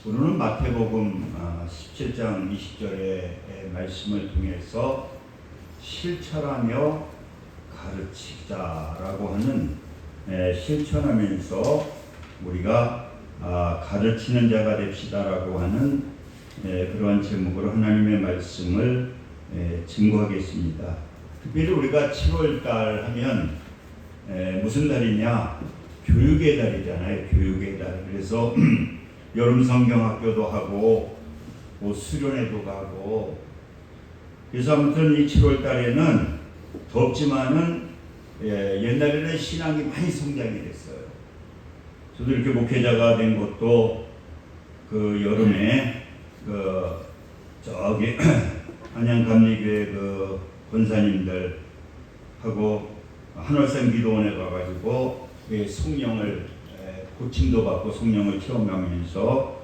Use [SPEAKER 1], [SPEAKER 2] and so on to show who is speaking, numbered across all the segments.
[SPEAKER 1] 오늘은 마태복음 17장 20절의 말씀을 통해서 실천하며 가르치자라고 하는 실천하면서 우리가 가르치는 자가 됩시다라고 하는 그러한 제목으로 하나님의 말씀을 증거하겠습니다. 특별히 우리가 7월달 하면 무슨 달이냐? 교육의 달이잖아요. 교육의 달. 그래서 여름 성경학교도 하고 수련회도 가고, 그래서 아무튼 이 7월 달에는 덥지만은 옛날에는 신앙이 많이 성장이 됐어요. 저도 이렇게 목회자가 된 것도 그 여름에 저기 안양감리교회 그 권사님들하고 한월산 기도원에 가가지고 성령을 고침도 받고 성령을 체험하면서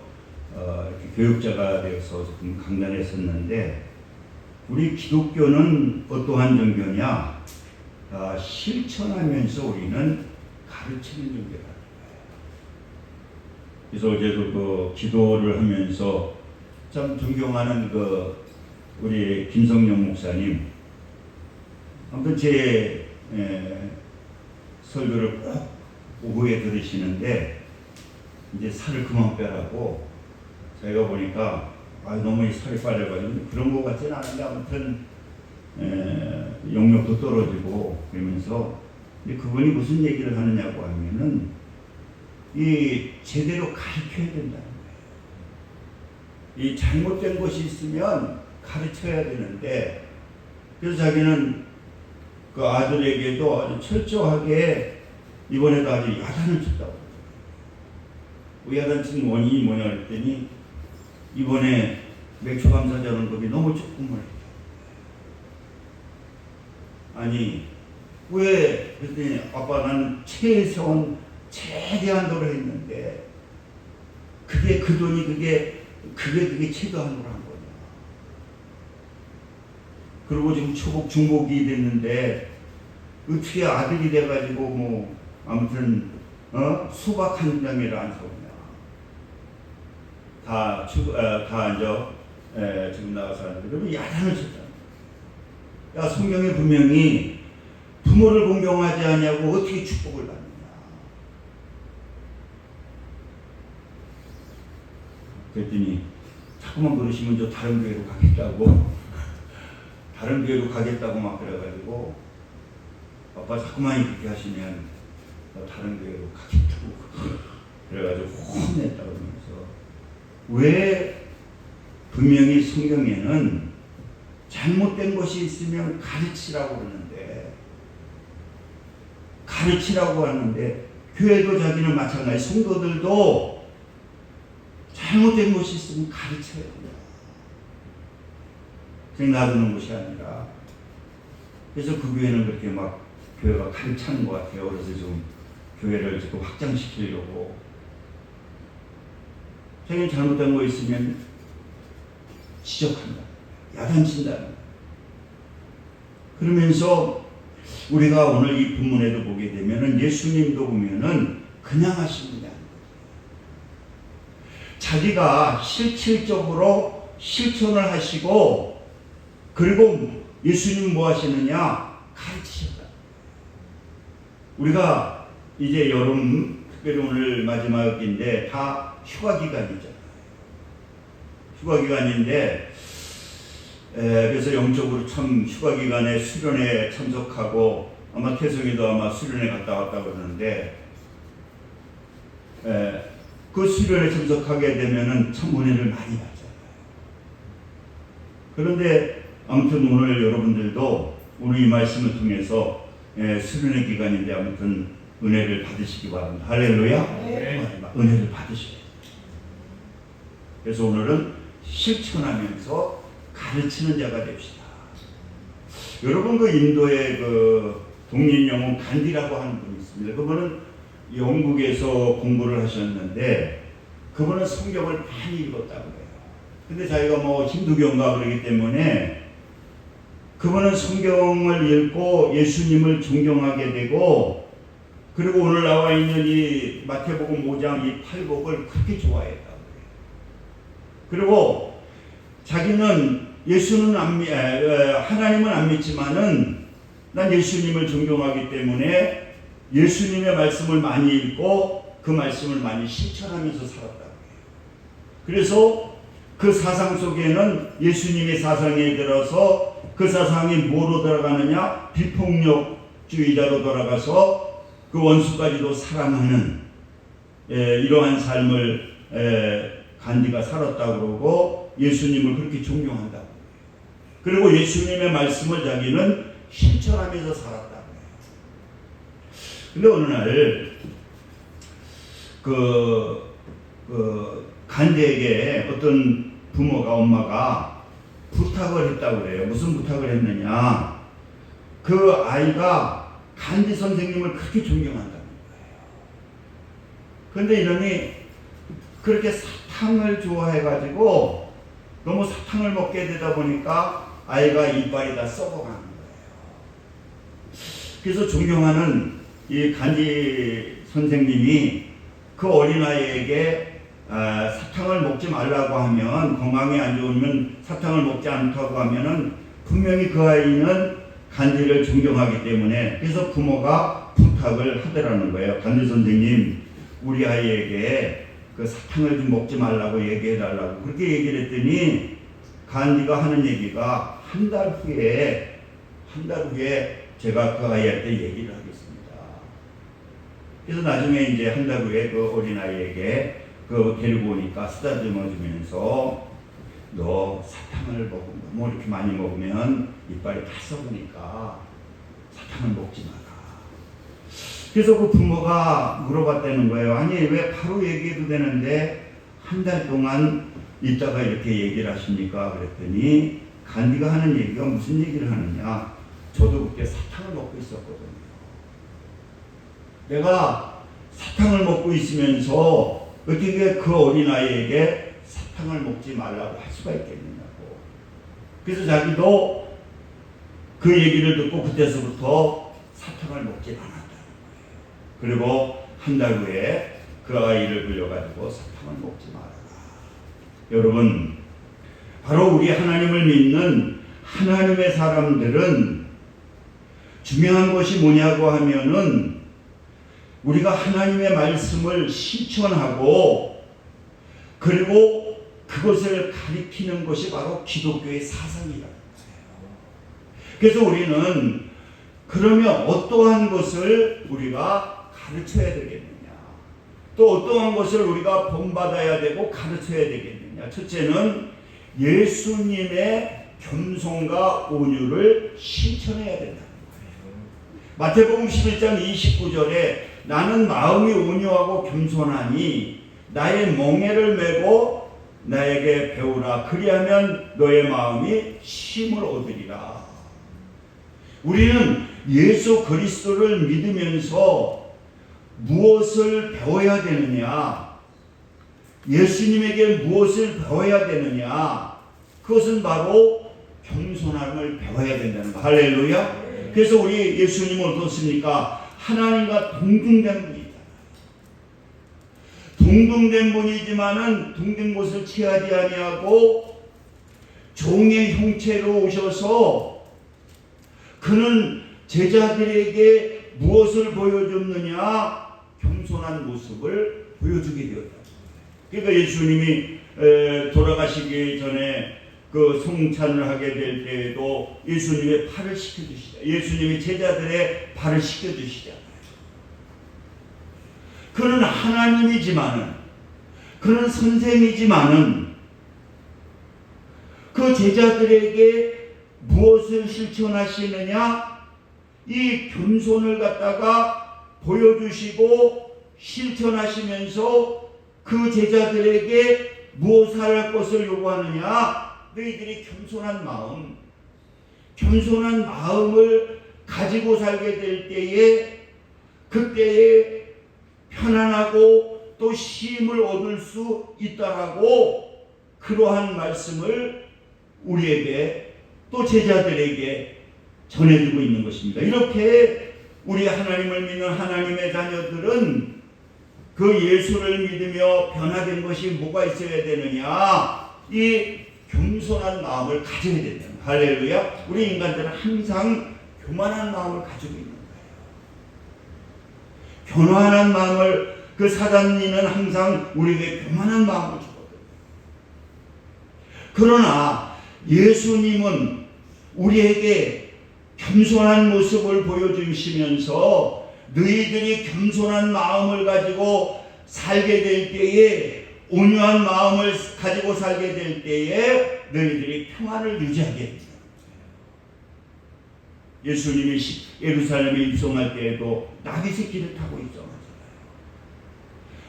[SPEAKER 1] 이렇게 교육자가 되어서 지금 강단에 섰는데, 우리 기독교는 어떠한 종교냐? 실천하면서 우리는 가르치는 종교라는 거예요. 그래서 어제도 그 기도를 하면서 참 존경하는 우리 김성령 목사님, 아무튼 제 설교를 꼭 오후에 들으시는데 이제 살을 그만 빼라고, 제가 보니까 너무 살이 빠져가지고 그런 것 같지는 않은데 아무튼 영역도 떨어지고 그러면서, 근데 그분이 무슨 얘기를 하느냐고 하면은 이 제대로 가르쳐야 된다는 거예요. 이 잘못된 것이 있으면 가르쳐야 되는데, 그래서 자기는 그 아들에게도 아주 철저하게 이번에도 아주 야단을 쳤다고. 그 야단 친 원인이 뭐냐 그랬더니 이번에 맥주 감사자 언급이 너무 조금을 했다. 아니 왜 그랬더니 아빠 나는 최소한 최대한도로 했는데 그게 그 돈이 그게 최대한도로 한 거냐. 그리고 지금 초복 중복이 됐는데 어떻게 아들이 돼가지고 뭐 아무튼 수박 한 장이를 안 사오냐. 다 이제 지금 나가서 하는데 그러면 야단을 쳤다. 야, 성경에 분명히 부모를 공경하지 않냐고 어떻게 축복을 받느냐. 그랬더니 자꾸만 그러시면 저 다른 교회로 가겠다고 다른 교회로 가겠다고 막 그래가지고, 아빠 자꾸만 이렇게 하시면 다른 교회로 가겠다고 그래가지고 혼냈다고 그러면서, 왜 분명히 성경에는 잘못된 것이 있으면 가르치라고 하는데 교회도 자기는 마찬가지, 성도들도 잘못된 것이 있으면 가르쳐야 된다. 그냥 놔두는 것이 아니라. 그래서 그 교회는 그렇게 막 교회가 가득 것 같아요. 그래서 좀 교회를 지금 확장시키려고. 자기는 잘못된 거 있으면 지적한다. 야단친다. 그러면서 우리가 오늘 이 본문에도 보게 되면은 예수님도 보면은 그냥 하신 분이 아니에요. 자기가 실질적으로 실천을 하시고, 그리고 예수님 뭐 하시느냐? 가르치신다. 우리가 이제 여름, 특별히 오늘 마지막인데 다 휴가 기간이잖아요. 휴가 기간인데 그래서 영적으로 참 휴가 기간에 수련회 참석하고, 아마 태성이도 아마 수련회 갔다 왔다 그러는데, 그 수련회 참석하게 되면은 참 은혜를 많이 받잖아요. 그런데 아무튼 오늘 여러분들도 오늘 이 말씀을 통해서 수련회 기간인데 아무튼 은혜를 받으시기 바랍니다. 할렐루야. 네. 은혜를 받으셔야 돼요. 그래서 오늘은 실천하면서 가르치는 자가 됩시다. 여러분 그 인도의 그 독립영웅 간디라고 하는 분이 있습니다. 그분은 영국에서 공부를 하셨는데 그분은 성경을 많이 읽었다고 해요. 근데 자기가 뭐 힌두교인가 그러기 때문에 그분은 성경을 읽고 예수님을 존경하게 되고, 그리고 오늘 나와 있는 이 마태복음 5장 이 팔복을 그렇게 좋아했다고 해요. 그리고 자기는 하나님은 안 믿지만은 난 예수님을 존경하기 때문에 예수님의 말씀을 많이 읽고 그 말씀을 많이 실천하면서 살았다고 해요. 그래서 그 사상 속에는 예수님의 사상에 들어서 그 사상이 뭐로 돌아가느냐? 비폭력주의자로 돌아가서 그 원수까지도 사랑하는 이러한 삶을 간디가 살았다고 그러고 예수님을 그렇게 존경한다고. 그리고 예수님의 말씀을 자기는 실천하면서 살았다고 해요. 근데 어느 날 간디에게 어떤 부모가 엄마가 부탁을 했다고 그래요. 무슨 부탁을 했느냐? 그 아이가 간디 선생님을 그렇게 존경한다는 거예요. 그런데 이놈이 그렇게 사탕을 좋아해가지고 너무 사탕을 먹게 되다 보니까 아이가 이빨이 다 썩어가는 거예요. 그래서 존경하는 이 간디 선생님이 그 어린아이에게 사탕을 먹지 말라고 하면, 건강에 안 좋으면 사탕을 먹지 않다고 하면은 분명히 그 아이는 간디를 존경하기 때문에, 그래서 부모가 부탁을 하더라는 거예요. 간디 선생님, 우리 아이에게 그 사탕을 좀 먹지 말라고 얘기해 달라고 그렇게 얘기를 했더니 간디가 하는 얘기가 한 달 후에 제가 그 아이한테 얘기를 하겠습니다. 그래서 나중에 이제 한 달 후에 그 어린아이에게 데리고 오니까 쓰다듬어 주면서 너 사탕을 먹으면 뭐 이렇게 많이 먹으면 이빨이 다 썩으니까 사탕을 먹지 마라. 그래서 그 부모가 물어봤다는 거예요. 아니 왜 바로 얘기해도 되는데 한 달 동안 있다가 이렇게 얘기를 하십니까? 그랬더니 간디가 하는 얘기가 무슨 얘기를 하느냐? 저도 그때 사탕을 먹고 있었거든요. 내가 사탕을 먹고 있으면서 어떻게 그 어린아이에게 사탕을 먹지 말라고 할 수가 있겠느냐고. 그래서 자기도 그 얘기를 듣고 그때서부터 사탕을 먹지 않았다는 거예요. 그리고 한 달 후에 그 아이를 불려가지고 사탕을 먹지 말아라. 여러분, 바로 우리 하나님을 믿는 하나님의 사람들은 중요한 것이 뭐냐고 하면은 우리가 하나님의 말씀을 실천하고 그리고 그것을 가리키는 것이 바로 기독교의 사상이라는 거예요. 그래서 우리는 그러면 어떠한 것을 우리가 가르쳐야 되겠느냐? 또 어떠한 것을 우리가 본받아야 되고 가르쳐야 되겠느냐? 첫째는 예수님의 겸손과 온유를 실천해야 된다는 거예요. 마태복음 11장 29절에 나는 마음이 온유하고 겸손하니 나의 멍에를 메고 나에게 배우라. 그리하면 너의 마음이 쉼을 얻으리라. 우리는 예수 그리스도를 믿으면서 무엇을 배워야 되느냐? 예수님에게 무엇을 배워야 되느냐? 그것은 바로 겸손함을 배워야 된다는 거. 할렐루야. 그래서 우리 예수님은 어떻습니까? 하나님과 동등된 분이다. 동등된 분이지만은 동등 것을 취하지 아니하고 종의 형체로 오셔서 그는 제자들에게 무엇을 보여줬느냐? 겸손한 모습을 보여주게 되었다. 그러니까 예수님이 돌아가시기 전에 그 성찬을 하게 될 때에도 예수님의 팔을 씻겨주시자. 예수님이 제자들의 발을 씻겨주시잖아요. 그는 하나님이지만은, 그는 선생이지만은 그 제자들에게 무엇을 실천하시느냐? 이 겸손을 갖다가 보여주시고 실천하시면서 그 제자들에게 무엇을 할 것을 요구하느냐? 너희들이 겸손한 마음을 가지고 살게 될 때에 그때에 편안하고 또 쉼을 얻을 수 있다라고 그러한 말씀을 우리에게 또 제자들에게 전해주고 있는 것입니다. 이렇게 우리 하나님을 믿는 하나님의 자녀들은 그 예수를 믿으며 변화된 것이 뭐가 있어야 되느냐? 이 겸손한 마음을 가져야 된다. 할렐루야. 우리 인간들은 항상 교만한 마음을 가지고 있는 거예요. 교만한 마음을, 그 사단이는 항상 우리에게 교만한 마음을 주거든요. 그러나 예수님은 우리에게 겸손한 모습을 보여주시면서 너희들이 겸손한 마음을 가지고 살게 될 때에, 온유한 마음을 가지고 살게 될 때에 너희들이 평안을 유지하게 됩니다. 예수님이 예루살렘에 입성할 때에도 나귀 새끼를 타고 입성하잖아요.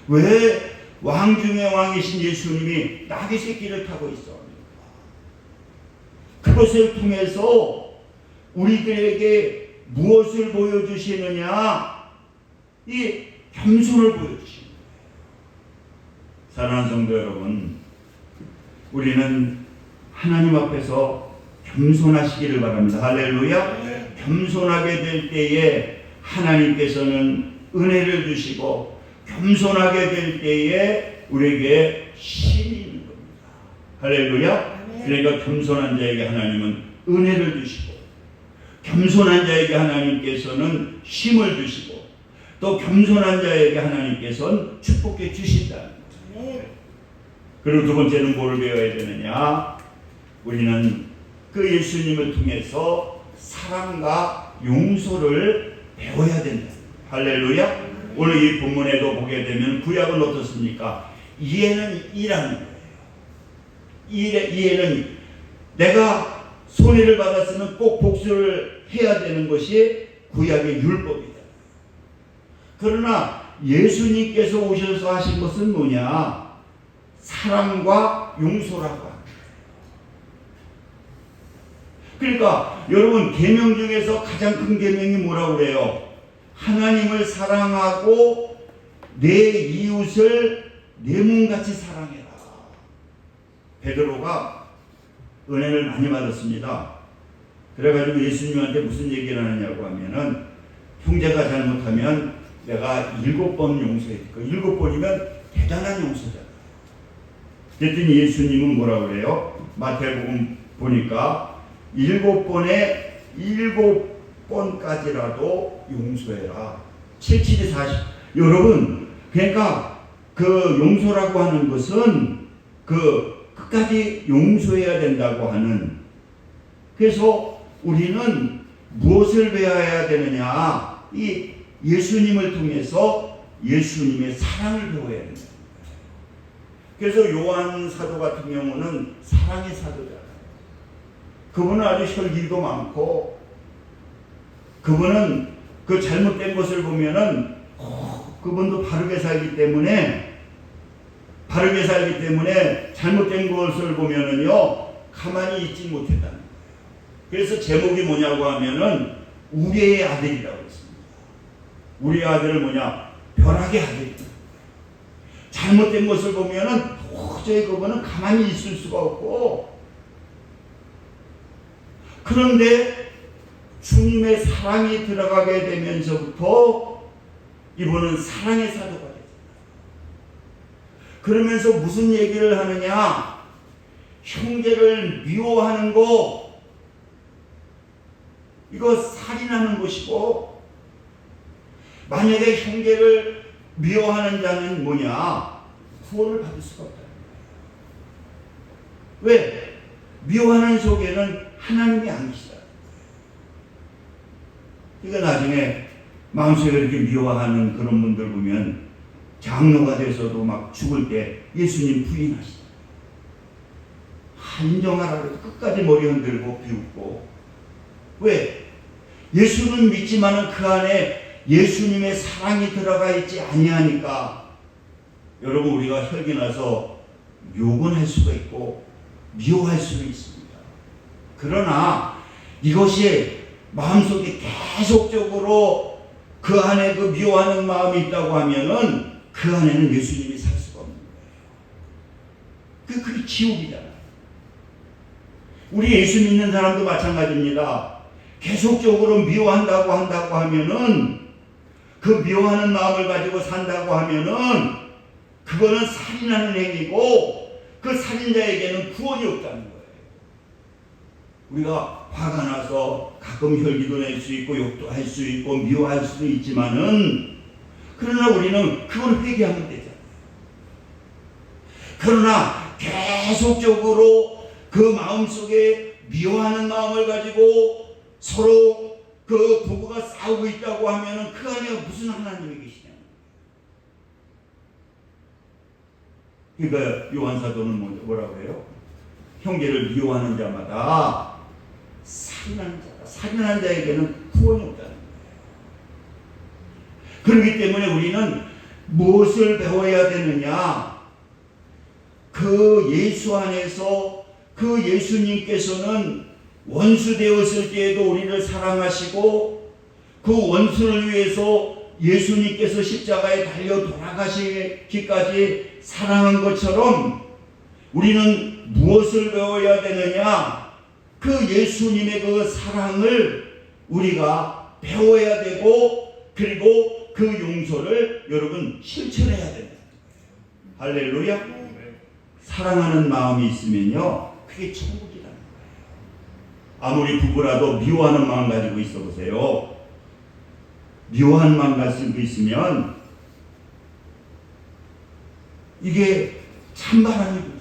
[SPEAKER 1] 왜 왕 중에 왕이신 예수님이 나귀 새끼를 타고 입성합니까? 그것을 통해서 우리들에게 무엇을 보여주시느냐? 이 겸손을 보여주십니다. 사랑하는 성도 여러분, 우리는 하나님 앞에서 겸손하시기를 바랍니다. 할렐루야. 네. 겸손하게 될 때에 하나님께서는 은혜를 주시고, 겸손하게 될 때에 우리에게 힘이 있는 겁니다. 할렐루야. 네. 그러니까 겸손한 자에게 하나님은 은혜를 주시고, 겸손한 자에게 하나님께서는 힘을 주시고, 또 겸손한 자에게 하나님께서는 축복해 주신다. 그리고 두 번째는 뭘 배워야 되느냐? 우리는 그 예수님을 통해서 사랑과 용서를 배워야 된다. 할렐루야. 오늘 이 본문에도 보게 되면 구약은 어떻습니까? 이해는 일하는 거예요. 이해는 내가 손해를 받았으면 꼭 복수를 해야 되는 것이 구약의 율법이다. 그러나 예수님께서 오셔서 하신 것은 뭐냐? 사랑과 용서라고 합니다. 그러니까 여러분, 계명 중에서 가장 큰 계명이 뭐라고 그래요? 하나님을 사랑하고 내 이웃을 내 몸같이 사랑해라. 베드로가 은혜를 많이 받았습니다. 그래가지고 예수님한테 무슨 얘기를 하느냐고 하면은, 형제가 잘못하면 내가 7번 용서해. 그 7번이면 대단한 용서잖아. 그랬더니 예수님은 뭐라고 그래요? 마태복음 보니까 7번에 7번까지라도 용서해라. 77이 40. 여러분, 그러니까 그 용서라고 하는 것은 그 끝까지 용서해야 된다고 하는. 그래서 우리는 무엇을 배워야 되느냐? 이 예수님을 통해서 예수님의 사랑을 배워야 된다. 그래서 요한 사도 같은 경우는 사랑의 사도잖아요. 그분은 아주 혈기도 많고, 그분은 그 잘못된 것을 보면은 그분도 바르게 살기 때문에 잘못된 것을 보면은요 가만히 있지 못했다는 거예요. 그래서 제목이 뭐냐고 하면은 우리의 아들이라고 했습니다. 우리의 아들은 뭐냐? 벼락의 아들이다. 잘못된 것을 보면은 도저히 그거는 가만히 있을 수가 없고, 그런데 주님의 사랑이 들어가게 되면서부터 이분은 사랑의 사도가 됐어요. 그러면서 무슨 얘기를 하느냐? 형제를 미워하는 거, 이거 살인하는 것이고, 만약에 형제를 미워하는 자는 뭐냐? 구원을 받을 수가 없다. 왜? 미워하는 속에는 하나님이 안 계시다. 그러니까 나중에 마음속에 이렇게 미워하는 그런 분들 보면 장로가 돼서도 막 죽을 때 예수님 부인하시다. 인정하라 그래도 끝까지 머리 흔들고 비웃고. 왜? 예수는 믿지만은 그 안에 예수님의 사랑이 들어가 있지 아니하니까, 여러분, 우리가 혈기 나서 욕은 할 수가 있고 미워할 수도 있습니다. 그러나 이것이 마음속에 계속적으로 그 안에 그 미워하는 마음이 있다고 하면은 그 안에는 예수님이 살 수가 없는 거예요. 그게 지옥이잖아요. 우리 예수 믿는 사람도 마찬가지입니다. 계속적으로 미워한다고 하면은, 그 미워하는 마음을 가지고 산다고 하면은 그거는 살인하는 행위고 그 살인자에게는 구원이 없다는 거예요. 우리가 화가 나서 가끔 혈기도 낼 수 있고 욕도 할 수 있고 미워할 수도 있지만은, 그러나 우리는 그걸 회개하면 되잖아요. 그러나 계속적으로 그 마음속에 미워하는 마음을 가지고 서로 그 부부가 싸우고 있다고 하면은 그 안에 무슨 하나님이 계시냐. 그러니까 요한사도는 뭐라고 해요? 형제를 미워하는 자마다 살인하는 자다. 살인하는 자에게는 구원이 없다는 거예요. 그렇기 때문에 우리는 무엇을 배워야 되느냐? 그 예수 안에서 그 예수님께서는 원수 되었을 때에도 우리를 사랑하시고 그 원수를 위해서 예수님께서 십자가에 달려 돌아가시기까지 사랑한 것처럼 우리는 무엇을 배워야 되느냐? 그 예수님의 그 사랑을 우리가 배워야 되고, 그리고 그 용서를 여러분 실천해야 된다. 할렐루야. 사랑하는 마음이 있으면요, 그게 천국이라는 거예요. 아무리 부부라도 미워하는 마음 가지고 있어 보세요. 미워하는 마음 가지고 있으면 이게 찬바람이거든요.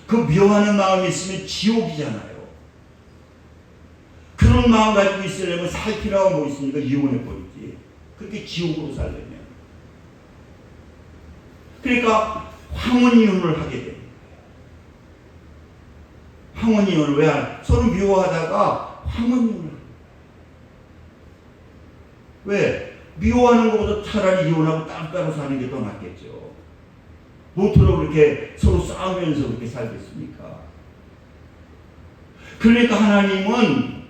[SPEAKER 1] 그 미워하는 마음이 있으면 지옥이잖아요. 그런 마음 가지고 있으려면 살 필요가 뭐 있으니까 이혼해버리지. 그렇게 지옥으로 살려면. 그러니까 황혼이혼을 하게 됩니다. 황혼이혼을 왜 하냐? 서로 미워하다가 황혼이혼을 합니다. 왜? 미워하는 것보다 차라리 이혼하고 따로 사는 게 더 낫겠죠. 모토로 그렇게 서로 싸우면서 그렇게 살겠습니까? 그러니까 하나님은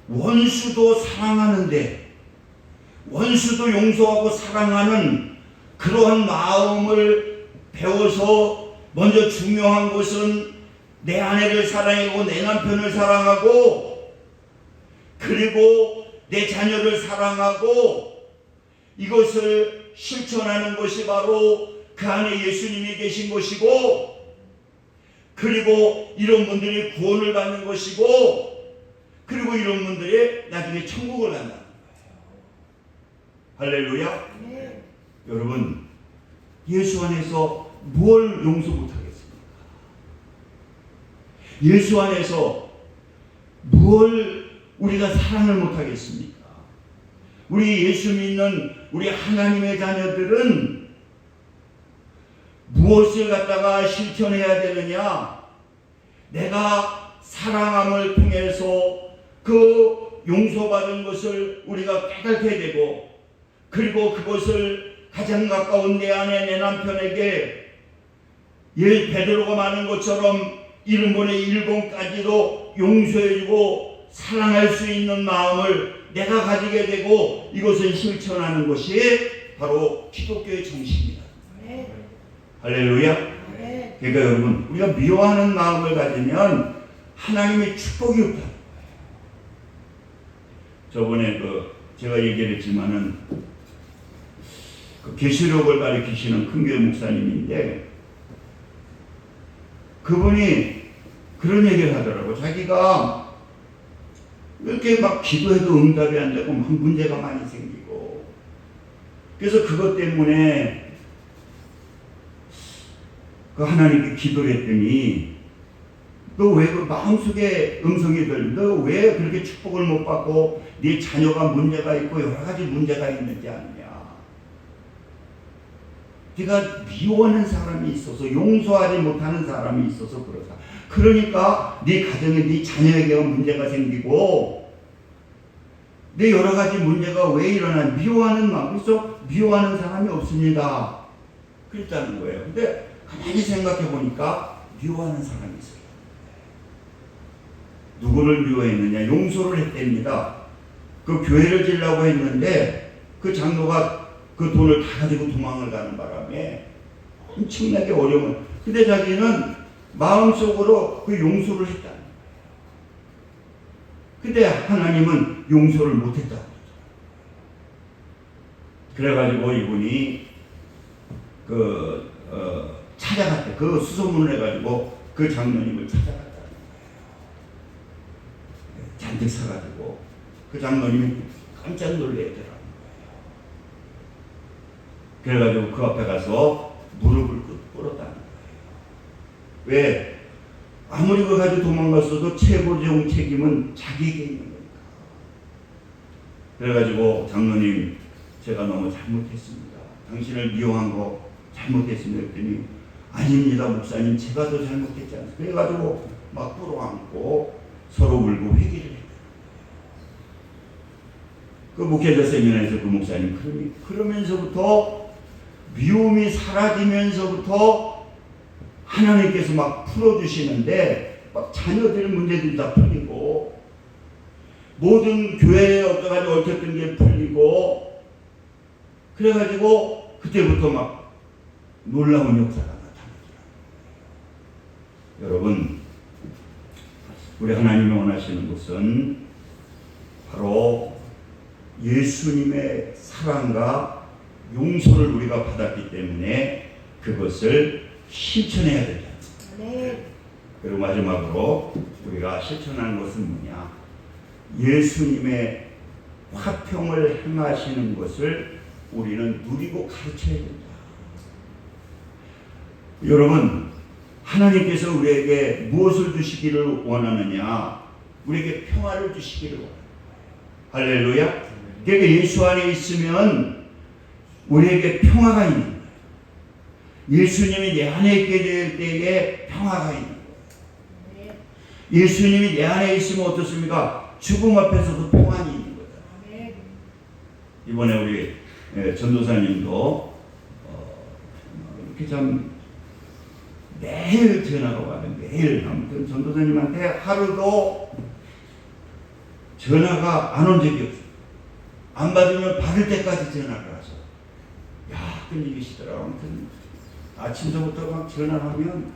[SPEAKER 1] 원수도 사랑하는데, 원수도 용서하고 사랑하는 그러한 마음을 배워서, 먼저 중요한 것은 내 아내를 사랑하고 내 남편을 사랑하고 그리고 내 자녀를 사랑하고 이것을 실천하는 것이 바로 그 안에 예수님이 계신 것이고, 그리고 이런 분들이 구원을 받는 것이고, 그리고 이런 분들이 나중에 천국을 간다는 거예요. 할렐루야. 네. 여러분, 예수 안에서 뭘 용서 못하겠습니까? 예수 안에서 뭘 우리가 사랑을 못하겠습니까? 우리 예수 믿는 우리 하나님의 자녀들은 무엇을 갖다가 실천해야 되느냐? 내가 사랑함을 통해서 그 용서받은 것을 우리가 깨닫게 되고, 그리고 그것을 가장 가까운 내 아내 내 남편에게 베드로가 말한 것처럼 1번에 1번까지도 용서해주고 사랑할 수 있는 마음을 내가 가지게 되고, 이것을 실천하는 것이 바로 기독교의 정신이다. 네. 할렐루야. 네. 그러니까 여러분, 우리가 미워하는 마음을 가지면 하나님의 축복이 없다는 거예요. 저번에 제가 얘기를 했지만은 계시록을 가르치시는 큰교회 목사님인데, 그분이 그런 얘기를 하더라고요. 자기가 이렇게 막 기도해도 응답이 안 되고 막 문제가 많이 생기고, 그래서 그것 때문에 그 하나님께 기도를 했더니, 너 왜 그 마음속에 음성이 들려? 너 왜 그렇게 축복을 못 받고 네 자녀가 문제가 있고 여러 가지 문제가 있는지 아느냐? 네가 미워하는 사람이 있어서, 용서하지 못하는 사람이 있어서 그렇다. 그러니까 네 가정에 네 자녀에게 문제가 생기고 네 여러 가지 문제가 왜 일어나? 미워하는 마음. 그래서 미워하는 사람이 없습니다. 그랬다는 거예요. 근데 가만히 생각해 보니까 미워하는 사람이 있어요. 누구를 미워했느냐? 용서를 했답니다. 그 교회를 지으려고 했는데 그 장로가 그 돈을 다 가지고 도망을 가는 바람에 엄청나게 어려움을. 근데 자기는 마음속으로 그 용서를 했다는 거예요. 근데 하나님은 용서를 못했다고 그러더라고요. 그래가지고 이분이 차를 찾아갔다. 그 수소문을 해가지고 그 장로님을 찾아갔다는 거예요. 잔뜩 사가지고 그 장로님이 깜짝 놀래더라는 거예요. 그래가지고 그 앞에 가서 무릎을 꿇었다는 거예요. 왜? 아무리 그거 가지고 도망갔어도 최고적 책임은 자기에게 있는 거니까. 그래가지고 장로님, 제가 너무 잘못했습니다. 당신을 미워한 거 잘못했습니다. 그랬더니 아닙니다 목사님, 제가 더 잘못했지 않습니까? 그래가지고 막 끌어안고 서로 울고 회개를 했다. 그 목회자 세미나에서 그 목사님 그러면서부터 미움이 사라지면서부터 하나님께서 막 풀어주시는데 막 자녀들 문제들이 다 풀리고 모든 교회에 어떠가지고 얽혔던 게 풀리고 그래가지고 그때부터 막 놀라운 역사가 나타나더라고요. 여러분, 우리 하나님이 원하시는 것은 바로 예수님의 사랑과 용서를 우리가 받았기 때문에 그것을 실천해야 된다. 네. 그리고 마지막으로 우리가 실천하는 것은 뭐냐? 예수님의 화평을 행하시는 것을 우리는 누리고 가르쳐야 된다. 여러분, 하나님께서 우리에게 무엇을 주시기를 원하느냐? 우리에게 평화를 주시기를 원합니다. 할렐루야. 그러니까 예수 안에 있으면 우리에게 평화가 있는 거예요. 예수님이 내 안에 있게 될 때에 평화가 있는 거예요. 예수님이 내 안에 있으면 어떻습니까? 죽음 앞에서도 평안이 있는 거죠. 이번에 우리 전도사님도 이렇게 참 매일 전화가 와요. 매일. 아무튼 전도사님한테 하루도 전화가 안 온 적이 없어요. 안 받으면 받을 때까지 전화를 하셔. 야, 끊이시더라고. 아무튼 아침서부터 막 전화하면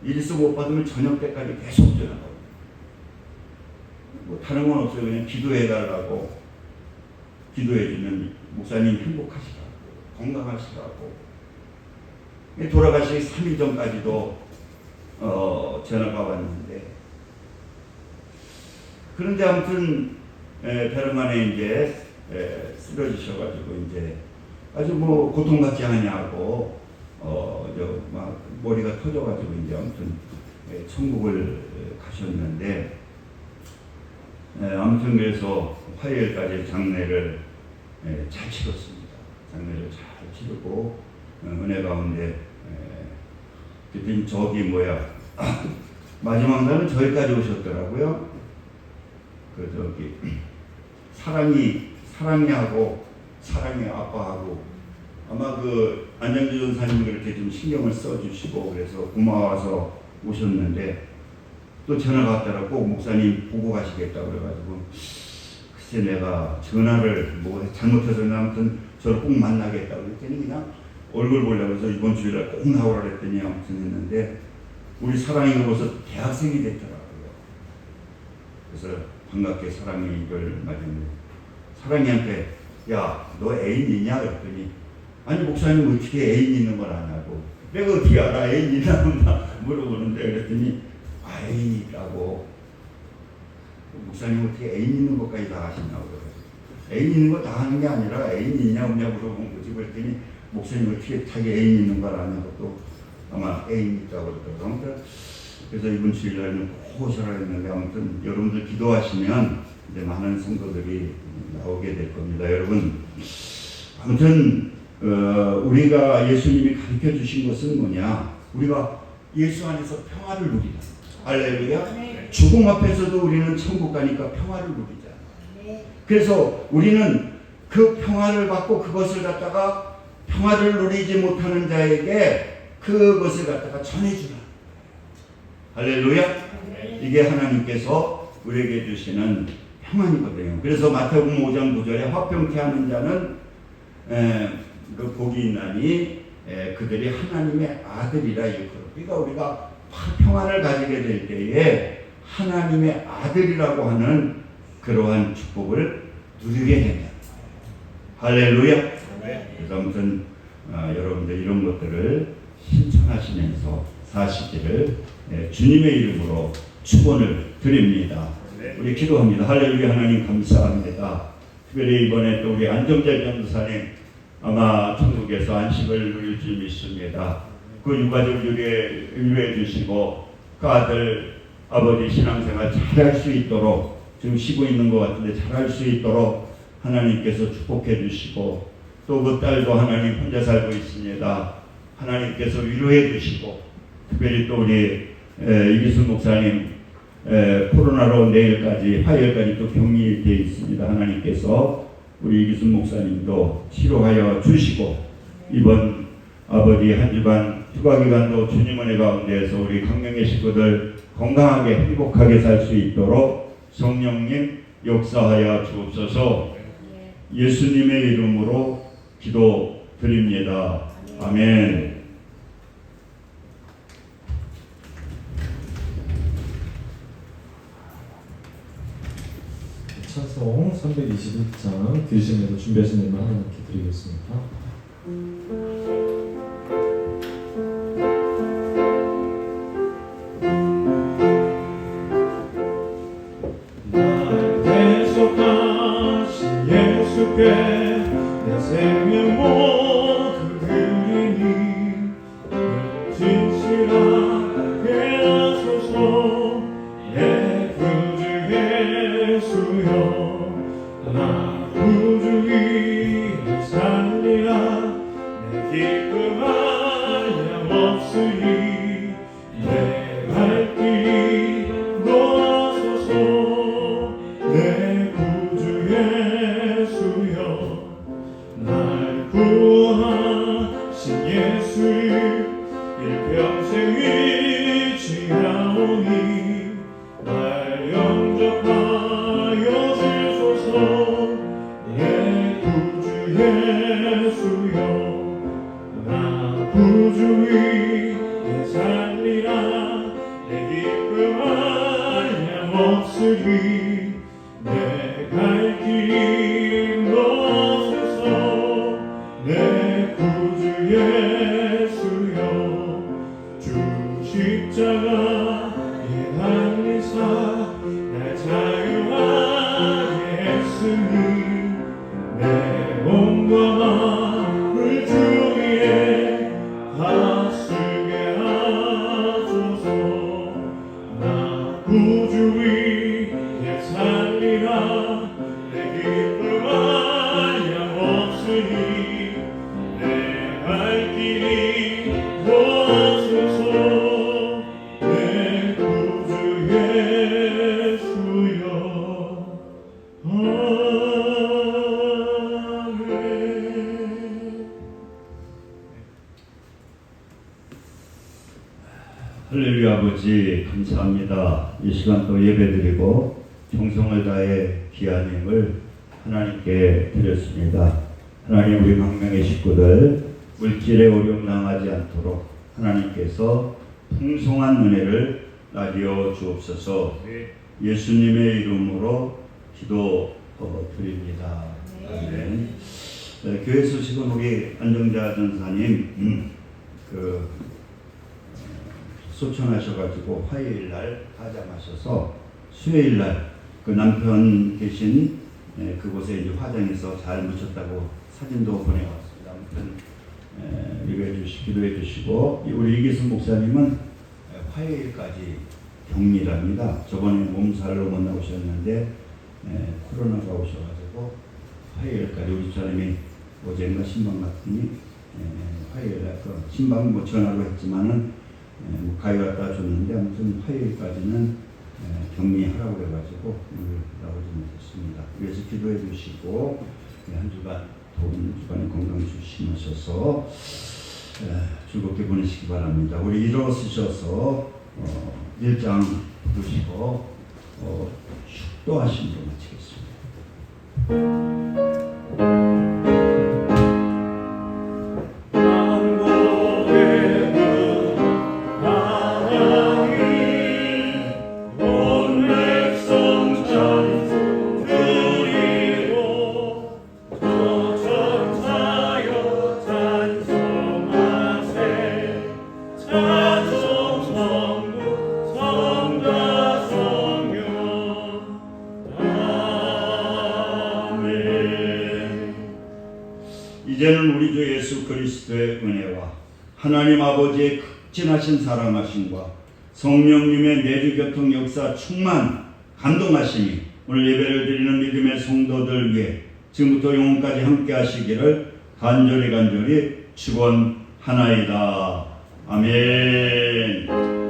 [SPEAKER 1] 일수 못 받으면 저녁 때까지 계속 전화하고. 뭐 다른 건 없어요. 그냥 기도해달라고. 기도해주면 목사님 행복하시라고, 건강하시라고. 돌아가시기 3일 전까지도 전화가 왔는데, 그런데 아무튼 벼랑간에 이제 쓰러지셔가지고 이제 아주 뭐 고통받지 않냐고 막 머리가 터져가지고 이제 아무튼 천국을 가셨는데, 아무튼 그래서 화요일까지 장례를 잘 치렀습니다. 장례를 잘 치르고 은혜 가운데 그랬더니 저기 뭐야 마지막 날은 저기까지 오셨더라고요. 그 저기 사랑이 하고 사랑의 아빠하고 아마 그 안장주 전사님이 그렇게 좀 신경을 써주시고 그래서 고마워서 오셨는데 또 전화가 왔더라고. 꼭 목사님 보고 가시겠다고 그래가지고 글쎄 내가 전화를 뭐 잘못해서 아무튼 저를 꼭 만나겠다고 그랬더니 그냥 얼굴 보려고 해서 이번 주일날 꼭 나오라 그랬더니 아무튼 했는데 우리 사랑이가 벌써 대학생이 됐더라고요. 그래서 반갑게 사랑이를 맞았는데 사랑이한테 야, 너 애인 있냐? 그랬더니 아니 목사님 어떻게 애인 있는 걸 아냐고. 내가 어떻게 알아? 애인 있나 없나 물어보는데 그랬더니 애인이라고. 목사님 어떻게 애인 있는 것까지 다 아시냐고. 애인 있는 거 다 하는 게 아니라 애인 있냐 없냐 물어본 거지. 그랬더니 목사님 어떻게 자기 애인 있는 걸 아냐고. 또 아마 애인 있다고 그러더라고요. 그래서 이번 주일날은 꼭 오셔라 했는데 아무튼 여러분들 기도하시면 이제 많은 성도들이 나오게 될 겁니다. 여러분, 아무튼 우리가 예수님이 가르쳐 주신 것은 뭐냐? 우리가 예수 안에서 평화를 누리다. 할렐루야. 네. 죽음 앞에서도 우리는 천국 가니까 평화를 누리잖아. 네. 그래서 우리는 그 평화를 받고 그것을 갖다가 평화를 누리지 못하는 자에게 그것을 갖다가 전해주라. 할렐루야. 네. 이게 하나님께서 우리에게 주시는 평안이거든요. 그래서 마태복음 5장 9절에 화평케 하는 자는 그 복이 있나니 그들이 하나님의 아들이라 일컬어. 그러니까 우리가 평안을 가지게 될 때에 하나님의 아들이라고 하는 그러한 축복을 누리게 된다. 할렐루야. 그래서 아무튼 여러분들 이런 것들을 실천하시면서 사시기를 주님의 이름으로 축원을 드립니다. 우리 기도합니다. 할렐루야. 하나님 감사합니다. 특별히 이번에 또 우리 안정재 전도사님 아마 천국에서 안식을 누릴 줄 믿습니다. 그 유가족들에게 위로해 주시고 그 아들 아버지 신앙생활 잘할 수 있도록 지금 쉬고 있는 것 같은데 잘할 수 있도록 하나님께서 축복해 주시고 또 그 딸도 하나님 혼자 살고 있습니다. 하나님께서 위로해 주시고 특별히 또 우리 이기순 목사님 코로나로 내일까지 화요일까지 또 격리되어 있습니다. 하나님께서 우리 이기순 목사님도 치료하여 주시고 이번 아버지 한 주간 휴가 기간도 주님 은혜 가운데에서 우리 강명의 식구들 건강하게 행복하게 살 수 있도록 성령님 역사하여 주옵소서. 예수님의 이름으로 기도드립니다. 아멘.
[SPEAKER 2] 찬송 321장 들으시면서 준비하신 일만 하나님께 드리겠습니다. 날 대속하신 예수께 내 생명 모두 드리니 진실하게 하소서. 내 구주 예수여 나 구주 위에 살리라. 내 기쁨 한량없으리. 내 갈 길이 놓아소서. 내 구주 예수여 날 구하신 예수 일평생 의지하오니 날 영접하여 주소서. 내 구주 예수여 나 구주 위에 살리라. 내 기쁨 한량없으리. 내 갈 길이 놓아소서. 내 구주 예수여 주 십자가에 달리사 날 자유하게 했으니 내 몸과 마음을 주 위에 다 쓰게 하소서. 나 구주 위에 살리라. 내 기쁨 한량없으니 내 갈 길이 놓아소서. 내 구주 예수여 아멘.
[SPEAKER 1] 할렐루야. 아버지 감사합니다. 이 시간 또 예배드리고 정성을 다해 귀한 힘을 하나님께 드렸습니다. 하나님 우리 강명의 식구들 물질에 어려움 당하지 않도록 하나님께서 풍성한 은혜를 나뉘어 주옵소서. 예수님의 이름으로 기도드립니다. 아멘. 교회 소식은 우리 안정자 전사님 소천하셔가지고 화요일날 가장하셔서 수요일날 그 남편 계신 그곳에 이제 화장해서 잘 묻혔다고 사진도 보내왔습니다. 아무튼 기도해 주시고 우리 이기순 목사님은 화요일까지 격리랍니다. 저번에 몸살로 못 나오셨는데 코로나가 오셔가지고 화요일까지 우리 집사람이 어젠가 신방 갔더니 화요일날 그 신방 뭐 전화로 했지만은 가위 갖다 줬는데 아무튼 화요일까지는 격리하라고 그래가지고 오늘 나오지 못했습니다. 그래서 기도해 주시고 한 주간 더운 주간에 건강 조심하셔서 즐겁게 보내시기 바랍니다. 우리 일어서셔서 1장 보시고 축도하심으로 마치겠습니다. 이제는 우리 주 예수 그리스도의 은혜와 하나님 아버지의 극진하신 사랑하심과 성령님의 내주교통 역사 충만 감동하심이 오늘 예배를 드리는 믿음의 성도들 위해 지금부터 영원까지 함께 하시기를 간절히 축원하나이다. 아멘.